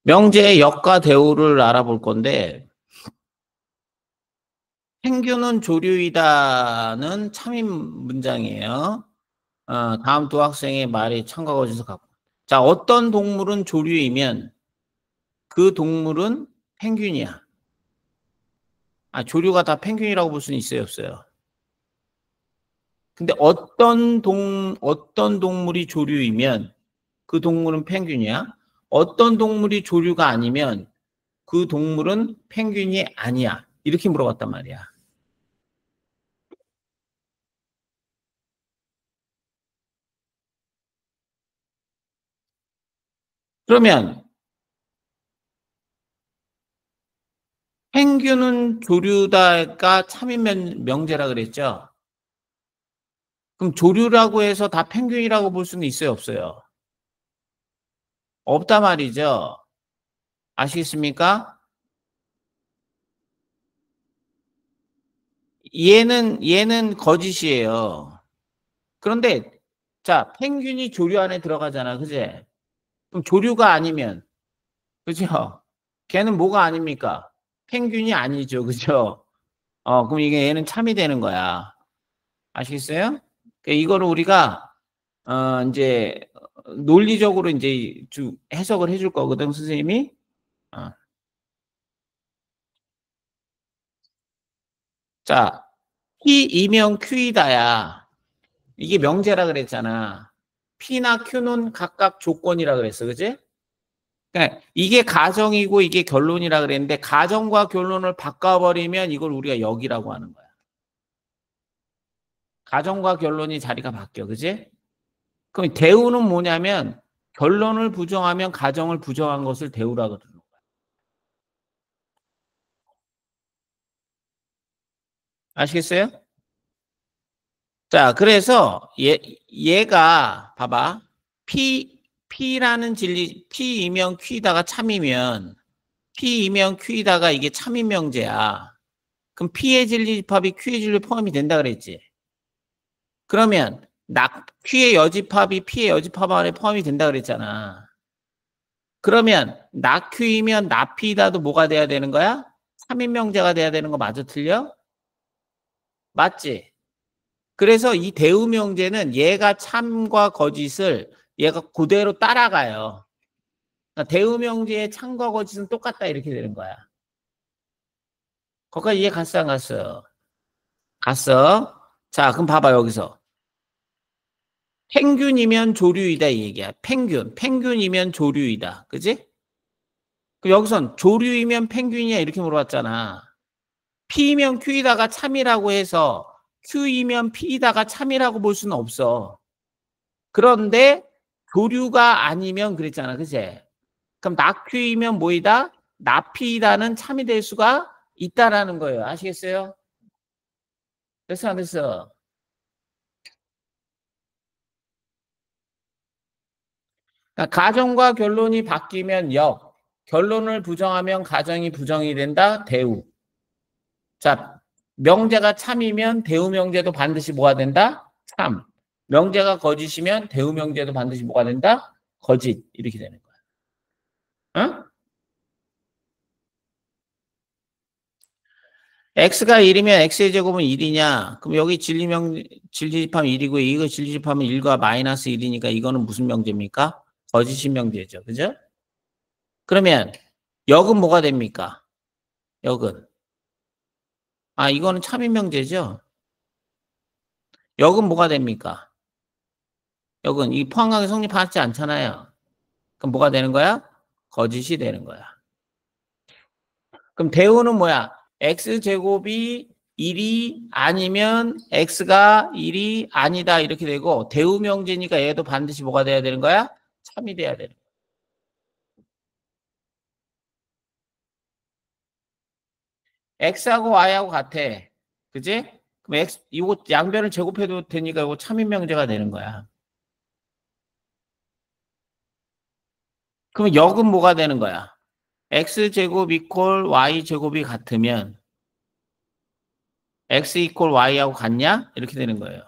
명제의 역과 대우를 알아볼 건데 행규는 조류이다는 참인 문장이에요. 다음 두 학생의 말이 참가 거짓을 갖고. 자, 어떤 동물은 조류이면 그 동물은 펭귄이야. 조류가 다 펭귄이라고 볼 수는 있어요, 없어요? 근데 어떤 동물이 조류이면 그 동물은 펭귄이야. 어떤 동물이 조류가 아니면 그 동물은 펭귄이 아니야. 이렇게 물어봤단 말이야. 그러면 펭귄은 조류다가 참인 명제라 그랬죠? 그럼 조류라고 해서 다 펭귄이라고 볼 수는 있어요, 없어요? 없단 말이죠. 아시겠습니까? 얘는 거짓이에요. 그런데 자, 펭귄이 조류 안에 들어가잖아, 그제? 그럼 조류가 아니면, 그죠? 걔는 뭐가 아닙니까? 펭귄이 아니죠, 그죠? 그럼 이게 얘는 참이 되는 거야. 아시겠어요? 이거를 우리가 이제 논리적으로 이제 해석을 해줄 거거든, 선생님이. 어. 자, P이면 Q이다야. 이게 명제라 그랬잖아. P나 Q는 각각 조건이라 그랬어, 그지? 그러니까 이게 가정이고 이게 결론이라 그랬는데 가정과 결론을 바꿔버리면 이걸 우리가 역이라고 하는 거야. 가정과 결론이 자리가 바뀌어, 그지? 그럼 대우는 뭐냐면 결론을 부정하면 가정을 부정한 것을 대우라고 그러는 거야. 아시겠어요? 자, 그래서 얘가 봐봐. P라는 진리, P이면 Q다가 참이면 P이면 Q다가 이게 참인 명제야. 그럼 P의 진리집합이 Q의 진리 포함이 된다 그랬지. 그러면 Q의 여집합이 P의 여집합 안에 포함이 된다 그랬잖아. 그러면 Q이면 P다도 뭐가 돼야 되는 거야? 참인 명제가 돼야 되는 거 맞아 틀려? 맞지? 그래서 이 대우 명제는 얘가 참과 거짓을 얘가 그대로 따라가요. 그러니까 대우 명제의 참과 거짓은 똑같다 이렇게 되는 거야. 거기까지 이해 갔어 안 갔어? 갔어. 자, 그럼 봐봐 여기서. 펭귄이면 조류이다 이 얘기야. 펭귄이면 조류이다. 그지? 그럼 여기선 조류이면 펭귄이야 이렇게 물어봤잖아. P이면 Q이다가 참이라고 해서 Q이면 P이다가 참이라고 볼 수는 없어. 그런데 조류가 아니면 그랬잖아. 그치? 그럼 낙큐이면 뭐이다? 나피이다는 참이 될 수가 있다라는 거예요. 아시겠어요? 됐어 안 됐어? 그러니까 가정과 결론이 바뀌면 역, 결론을 부정하면 가정이 부정이 된다. 대우. 자, 명제가 참이면 대우 명제도 반드시 뭐가 된다? 참. 명제가 거짓이면 대우 명제도 반드시 뭐가 된다? 거짓. 이렇게 되는 거야. 어? x가 1이면 x의 제곱은 1이냐? 그럼 여기 진리집합 1이고 이거 진리집합은 1과 마이너스 1이니까 이거는 무슨 명제입니까? 거짓인 명제죠. 그죠? 그러면 역은 뭐가 됩니까? 역은. 이거는 참인 명제죠. 역은 뭐가 됩니까? 역은 이 포함관계 성립하지 않잖아요. 그럼 뭐가 되는 거야? 거짓이 되는 거야. 그럼 대우는 뭐야? x제곱이 1이 아니면 x가 1이 아니다 이렇게 되고 대우 명제니까 얘도 반드시 뭐가 돼야 되는 거야? 참이 돼야 되는 거야. x하고 y하고 같아. 그지? 그럼 이거 양변을 제곱해도 되니까 이거 참인 명제가 되는 거야. 그러면 역은 뭐가 되는 거야? x제곱 이퀄 y제곱이 같으면 x 이퀄 y하고 같냐? 이렇게 되는 거예요.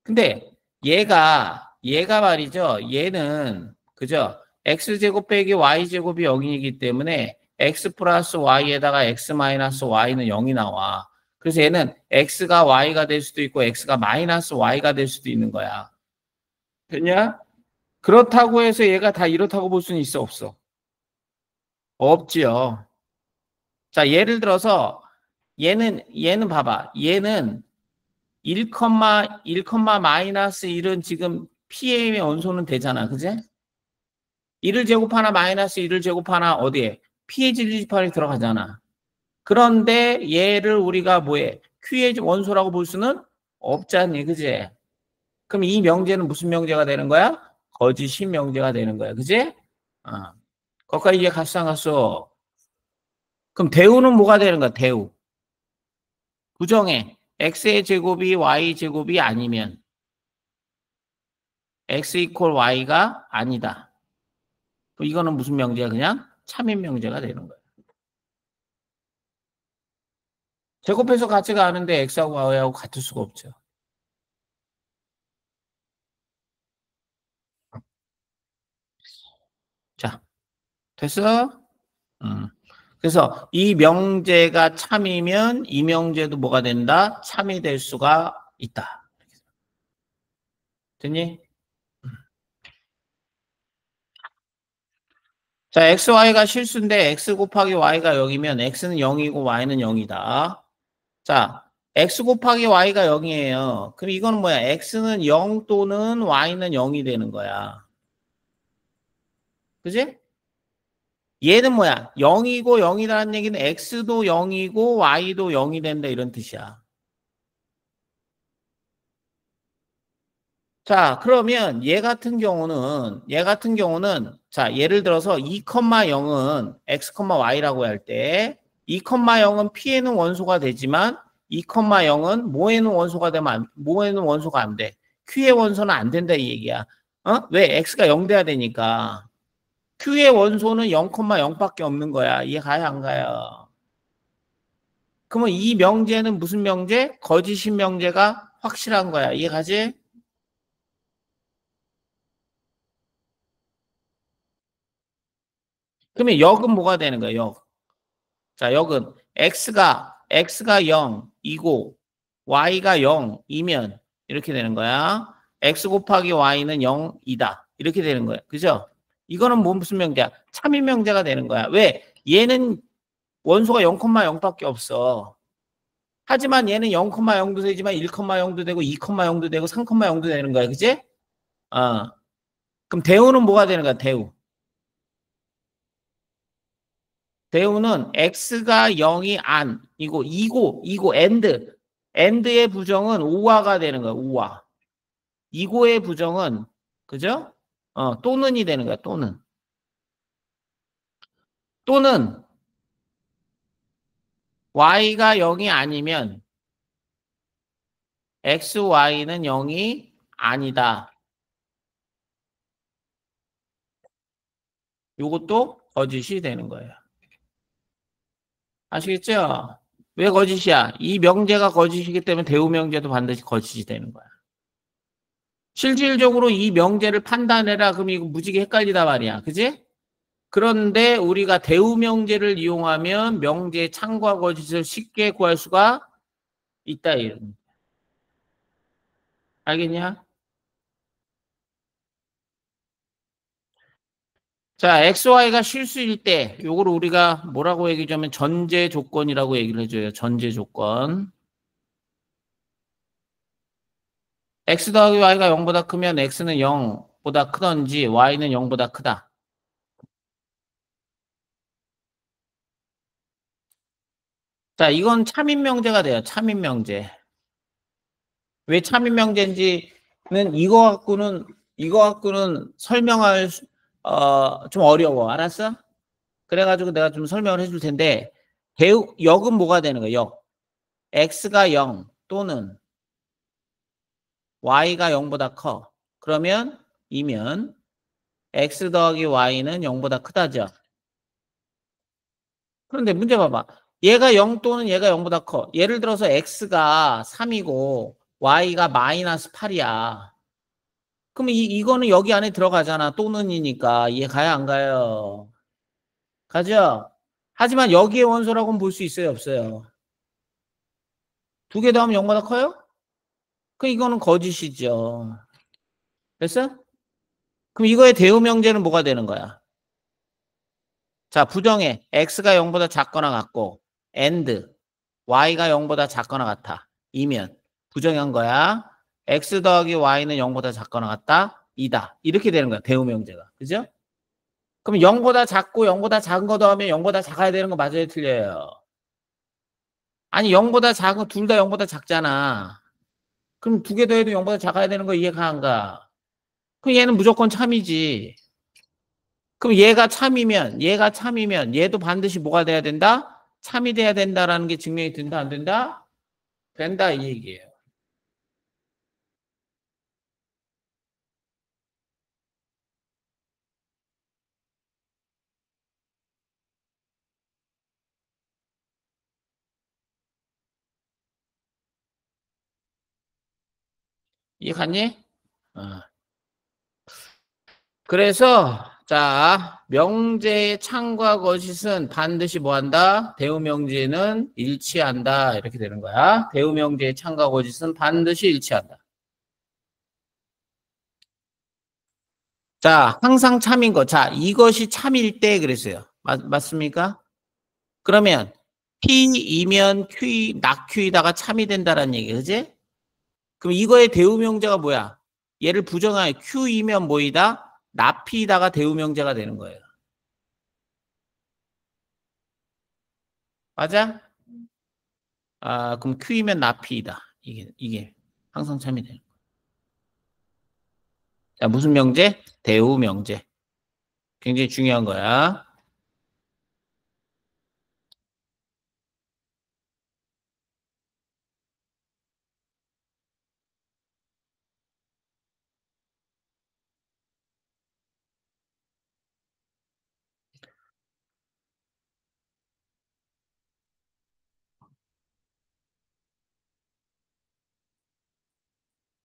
근데 얘가 말이죠. 얘는 그죠? x제곱 빼기 y제곱이 0이기 때문에 x 플러스 y에다가 x 마이너스 y는 0이 나와. 그래서 얘는 x가 y가 될 수도 있고 x가 마이너스 y가 될 수도 있는 거야. 됐냐? 그렇다고 해서 얘가 다 이렇다고 볼 수는 있어, 없어? 없지요. 자, 예를 들어서 얘는 봐봐. 얘는 1, 1, 마이너스 1은 지금 PM의 원소는 되잖아. 그지? 1을 제곱하나 마이너스 1을 제곱하나 어디에? P의 진리집합에 들어가잖아. 그런데 얘를 우리가 뭐해? Q의 원소라고 볼 수는 없잖니. 그지? 그럼 이 명제는 무슨 명제가 되는 거야? 거짓인 명제가 되는 거야. 그지? 거기까지 이해 갔어, 안 갔어? 그럼 대우는 뭐가 되는 거야? 대우. 부정해. x의 제곱이 y 제곱이 아니면 x 이퀄 y가 아니다. 이거는 무슨 명제야? 그냥 참인 명제가 되는 거야. 제곱해서 가치가 아는데 x하고 y하고 같을 수가 없죠. 자, 됐어? 그래서 이 명제가 참이면 이 명제도 뭐가 된다? 참이 될 수가 있다. 됐니? 자, xy가 실수인데 x 곱하기 y가 0이면 x는 0이고 y는 0이다. 자, x 곱하기 y가 0이에요. 그럼 이거는 뭐야? x는 0 또는 y는 0이 되는 거야. 그지? 얘는 뭐야? 0이고 0이라는 얘기는 x도 0이고 y도 0이 된다 이런 뜻이야. 자, 그러면 얘 같은 경우는 자, 예를 들어서 2,0은 x, y라고 할 때 2,0은 p에는 원소가 되지만 2,0은 뭐에는 원소가 되면 뭐에는 원소가 안 돼. q의 원소는 안 된다 이 얘기야. 왜? x가 0 돼야 되니까. q의 원소는 0,0밖에 없는 거야. 이해 가요, 안 가요? 그러면 이 명제는 무슨 명제? 거짓인 명제가 확실한 거야. 이해 가지? 그러면 역은 뭐가 되는 거야? 역. 자, 역은 x가 0이고 y가 0이면 이렇게 되는 거야. x 곱하기 y는 0이다. 이렇게 되는 거야. 그죠? 이거는 무슨 명제야? 참인 명제가 되는 거야. 왜? 얘는 원소가 0,0밖에 없어. 하지만 얘는 0,0도 되지만 1,0도 되고 2,0도 되고 3,0도 되는 거야. 그지? 그럼 대우는 뭐가 되는 거야? 대우. 대우는 x가 0이 아니고 이고 end의 부정은 우화가 되는 거야. 우화. 이고의 부정은 그죠? 또는이 되는 거야. 또는 y가 0이 아니면 x, y는 0이 아니다. 이것도 거짓이 되는 거예요. 아시겠죠? 왜 거짓이야? 이 명제가 거짓이기 때문에 대우 명제도 반드시 거짓이 되는 거야. 실질적으로 이 명제를 판단해라. 그럼 이거 무지개 헷갈리다 말이야. 그지? 그런데 우리가 대우 명제를 이용하면 명제의 참과 거짓을 쉽게 구할 수가 있다. 이런. 알겠냐? 자, XY가 실수일 때 요거를 우리가 뭐라고 얘기하자면 전제 조건이라고 얘기를 해줘요. 전제 조건. X 더하기 Y가 0보다 크면 X는 0보다 크던지 Y는 0보다 크다. 자, 이건 참인 명제가 돼요. 참인 명제. 왜 참인 명제인지는 이거 갖고는 설명할 좀 어려워. 알았어? 그래가지고 내가 좀 설명을 해줄 텐데 역은 뭐가 되는 거야? 역. x가 0 또는 y가 0보다 커. 그러면 이면 x 더하기 y는 0보다 크다죠. 그런데 문제 봐봐. 얘가 0 또는 얘가 0보다 커. 예를 들어서 x가 3이고 y가 마이너스 8이야. 그럼 이거는 여기 안에 들어가잖아. 또는이니까. 이해 가요, 안 가요? 가죠? 하지만 여기에 원소라고는 볼 수 있어요, 없어요? 두 개 더하면 0보다 커요? 그럼 이거는 거짓이죠. 됐어? 그럼 이거의 대우명제는 뭐가 되는 거야? 자, 부정해. x가 0보다 작거나 같고 and y가 0보다 작거나 같아. 이면 부정한 거야. x 더하기 y는 0보다 작거나 같다. 이다. 이렇게 되는 거야. 대우명제가. 그죠? 그럼 0보다 작고 0보다 작은 거 더하면 0보다 작아야 되는 거 맞아요? 틀려요? 아니 0보다 작은 둘 다 0보다 작잖아. 그럼 두 개 더해도 0보다 작아야 되는 거 이해가 안 가? 그럼 얘는 무조건 참이지. 그럼 얘가 참이면 얘도 반드시 뭐가 돼야 된다? 참이 돼야 된다라는 게 증명이 된다 안 된다? 된다 이 얘기예요. 이해 갔니? 어. 그래서 자 명제의 창과 거짓은 반드시 뭐한다? 대우명제는 일치한다 이렇게 되는 거야. 대우명제의 창과 거짓은 반드시 일치한다. 자 항상 참인 거. 자 이것이 참일 때 그랬어요. 맞습니까? 그러면 P이면 Q, 낙Q이다가 참이 된다라는 얘기, 그지? 그럼 이거의 대우명제가 뭐야? 얘를 부정하여 Q이면 뭐이다? 나P이다가 대우명제가 되는 거예요. 맞아? 아, 그럼 Q이면 나P이다. 이게 항상 참이 되는 거야. 자, 무슨 명제? 대우명제. 굉장히 중요한 거야.